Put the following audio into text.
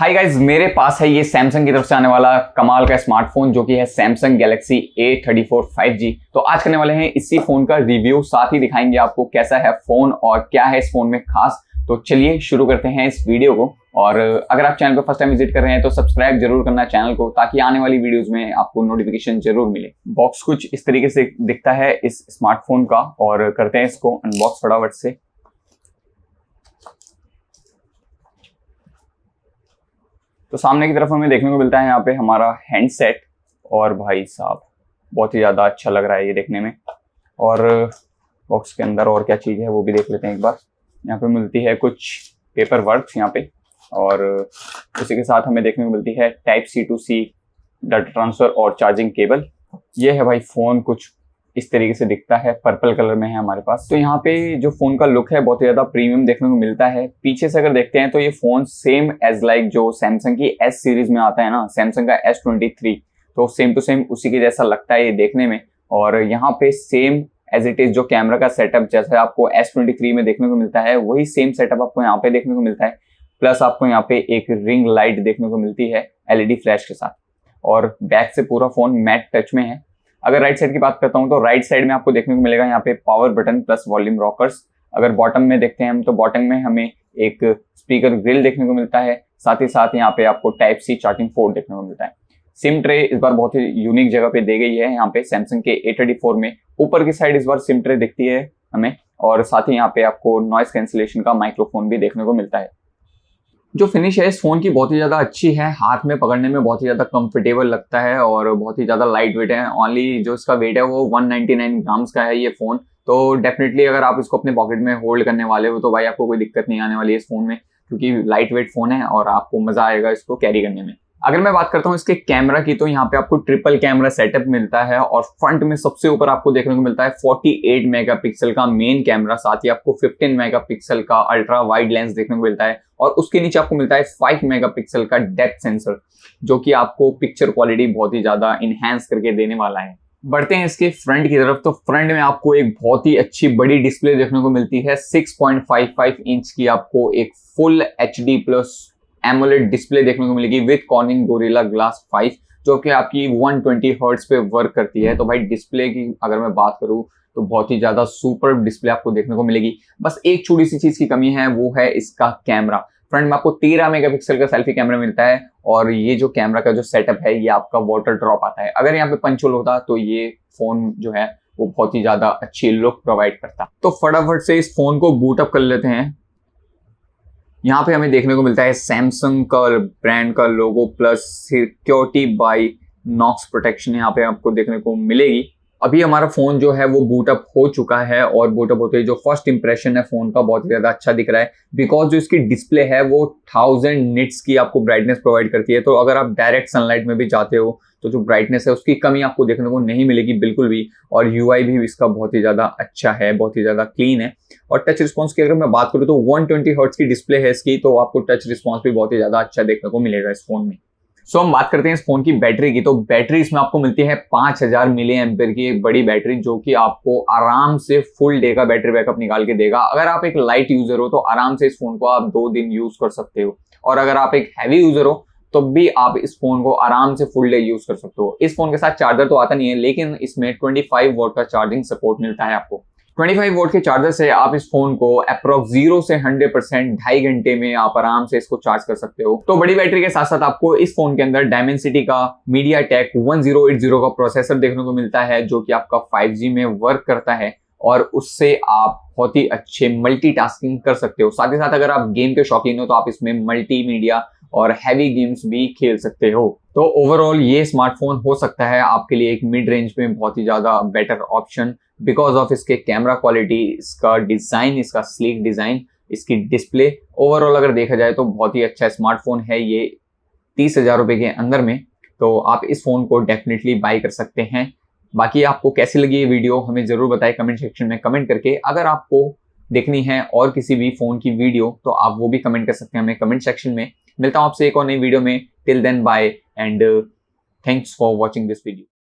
Hi guys, मेरे पास है ये सैमसंग की तरफ से आने वाला कमाल का स्मार्टफोन जो कि है सैमसंग गैलेक्सी A34 5G। तो आज करने वाले हैं इसी फोन का रिव्यू, साथ ही दिखाएंगे आपको कैसा है फोन और क्या है इस फोन में खास। तो चलिए शुरू करते हैं इस वीडियो को। और अगर आप चैनल पर फर्स्ट टाइम विजिट कर रहे हैं तो सब्सक्राइब जरूर करना चैनल को, ताकि आने वाली वीडियोस में आपको नोटिफिकेशन जरूर मिले। बॉक्स कुछ इस तरीके से दिखता है इस स्मार्टफोन का, और करते हैं इसको अनबॉक्स फटाफट से। तो सामने की तरफ हमें देखने को मिलता है यहाँ पे हमारा हैंडसेट, और भाई साहब बहुत ही ज़्यादा अच्छा लग रहा है ये देखने में। और बॉक्स के अंदर और क्या चीज़ है वो भी देख लेते हैं एक बार। यहाँ पे मिलती है कुछ पेपर वर्क यहाँ पे, और उसी के साथ हमें देखने को मिलती है Type-C to C data transfer और चार्जिंग केबल। ये है भाई फ़ोन, कुछ इस तरीके से दिखता है, पर्पल कलर में है हमारे पास। तो यहाँ पे जो फोन का लुक है बहुत ही ज्यादा प्रीमियम देखने को मिलता है। पीछे से अगर देखते हैं तो ये फोन सेम एज लाइक जो सैमसंग की S सीरीज में आता है ना, सैमसंग का S23, तो सेम टू सेम उसी के जैसा लगता है ये देखने में। और यहाँ पे सेम एज इट इज जो कैमरा का सेटअप जैसा आपको S23 में देखने को मिलता है, वही सेम सेटअप आपको यहाँ पे देखने को मिलता है। प्लस आपको यहाँ पे एक रिंग लाइट देखने को मिलती है LED फ्लैश के साथ, और बैक से पूरा फोन मैट टच में है। अगर राइट साइड की बात करता हूं तो राइट साइड में आपको देखने को मिलेगा यहाँ पे power button plus volume rockers. अगर बॉटम में देखते हैं हम तो बॉटम में हमें एक स्पीकर ग्रिल देखने को मिलता है, साथ ही साथ यहाँ पे आपको Type-C चार्जिंग पोर्ट देखने को मिलता है। सिम ट्रे इस बार बहुत ही यूनिक जगह पे दी गई है यहाँ पे सैमसंग के A34 में। ऊपर की साइड इस बार सिम ट्रे दिखती है हमें, और साथ ही यहाँ पे आपको नॉइस कैंसिलेशन का माइक्रोफोन भी देखने को मिलता है। जो फिनिश है इस फोन की बहुत ही ज्यादा अच्छी है, हाथ में पकड़ने में बहुत ही ज्यादा कंफर्टेबल लगता है और बहुत ही ज्यादा लाइट वेट है। ओनली जो इसका वेट है वो 199 ग्राम्स का है ये फोन। तो डेफिनेटली अगर आप इसको अपने पॉकेट में होल्ड करने वाले हो तो भाई आपको कोई दिक्कत नहीं आने वाली है इस फोन में, क्योंकि लाइट वेट फोन है और आपको मजा आएगा इसको कैरी करने में। अगर मैं बात करता हूँ इसके कैमरा की, तो यहाँ पे आपको ट्रिपल कैमरा सेटअप मिलता है, और फ्रंट में सबसे ऊपर आपको देखने को मिलता है 48 मेगापिक्सल का मेन कैमरा, साथ ही आपको 15 मेगापिक्सल का अल्ट्रा वाइड लेंस देखने को मिलता है, और उसके नीचे आपको मिलता है 5 मेगापिक्सल का डेप्थ सेंसर, जो कि आपको पिक्चर क्वालिटी बहुत ही ज्यादा इनहेंस करके देने वाला है। बढ़ते हैं इसके फ्रंट की तरफ, तो फ्रंट में आपको एक बहुत ही अच्छी बड़ी डिस्प्ले देखने को मिलती है। 6.55 इंच की आपको एक full HD plus AMOLED display देखने को मिलेगी विद कॉर्निंग गोरिल्ला ग्लास 5, जो कि आपकी 120 हर्ट्ज पे वर्क करती है। तो भाई डिस्प्ले की अगर मैं बात करूं तो बहुत ही ज्यादा सुपर डिस्प्ले आपको देखने को मिलेगी। बस एक छोटी सी चीज की कमी है, वो है इसका कैमरा। फ्रंट में आपको 13 मेगापिक्सल का सेल्फी कैमरा मिलता है, और ये जो कैमरा का जो सेटअप है ये आपका वाटर ड्रॉप आता है। अगर यहाँ पे पंच होल होता तो ये फोन जो है वो बहुत ही ज्यादा अच्छी लुक प्रोवाइड करता। तो फटाफट से इस फोन को बूट अप कर लेते हैं। यहाँ पे हमें देखने को मिलता है सैमसंग का ब्रांड का logo plus security by Knox protection यहाँ पे आपको देखने को मिलेगी। अभी हमारा फोन जो है वो बूट अप हो चुका है, और बूट अप होते ही जो फर्स्ट इंप्रेशन है फोन का बहुत ज्यादा अच्छा दिख रहा है, बिकॉज जो इसकी डिस्प्ले है वो 1000 निट्स की आपको ब्राइटनेस प्रोवाइड करती है। तो अगर आप डायरेक्ट सनलाइट में भी जाते हो तो जो ब्राइटनेस है उसकी कमी आपको देखने को नहीं मिलेगी बिल्कुल भी, और UI भी इसका बहुत ही ज्यादा अच्छा है, बहुत ही ज्यादा क्लीन है। और टच रिस्पॉन्स की अगर मैं बात करूँ तो 120 हर्ट्ज की डिस्प्ले है इसकी, तो आपको टच रिस्पॉन्स भी बहुत ही ज्यादा अच्छा देखने को मिलेगा इस फोन में। सो हम बात करते हैं इस फोन की बैटरी की, तो बैटरी इसमें आपको मिलती है 5000 मिली एम्पेयर की एक बड़ी बैटरी, जो कि आपको आराम से फुल डे का बैटरी बैकअप निकाल के देगा। अगर आप एक लाइट यूजर हो तो आराम से इस फोन को आप 2 दिन यूज कर सकते हो, और अगर आप एक हैवी यूजर हो तो भी आप इस फोन को आराम से फुल डे यूज कर सकते हो। इस फोन के साथ चार्जर तो आता नहीं है, लेकिन इसमें 25 वोल्ट का चार्जिंग सपोर्ट मिलता है आपको। 25 वोल्ट के चार्जर से आप इस फोन को अप्रोक्स 0 से 100% 2.5 घंटे में आप आराम से इसको चार्ज कर सकते हो। तो बड़ी बैटरी के साथ साथ आपको इस फोन के अंदर डायमेंसिटी का MediaTek 1080 का प्रोसेसर देखने को मिलता है, जो कि आपका 5G में वर्क करता है, और उससे आप बहुत ही अच्छे मल्टीटास्किंग कर सकते हो। साथ ही साथ अगर आप गेम के शौकीन हो तो आप इसमें मल्टीमीडिया और हैवी गेम्स भी खेल सकते हो। तो ओवरऑल ये स्मार्टफोन हो सकता है आपके लिए एक मिड रेंज में बहुत ही ज्यादा बेटर ऑप्शन, बिकॉज ऑफ इसके कैमरा क्वालिटी, इसका डिजाइन, इसका स्लीक डिजाइन, इसकी डिस्प्ले। ओवरऑल अगर देखा जाए तो बहुत ही अच्छा स्मार्टफोन है ये 30,000 रुपए के अंदर में। तो आप इस फोन को डेफिनेटली बाय कर सकते हैं। बाकी आपको कैसी लगी ये वीडियो हमें जरूर बताएं कमेंट सेक्शन में कमेंट करके। अगर आपको देखनी है और किसी भी फोन की वीडियो तो आप वो भी कमेंट कर सकते हैं हमें कमेंट सेक्शन में। मिलता हूं आपसे एक और नई वीडियो में। Till then bye and thanks for watching this video.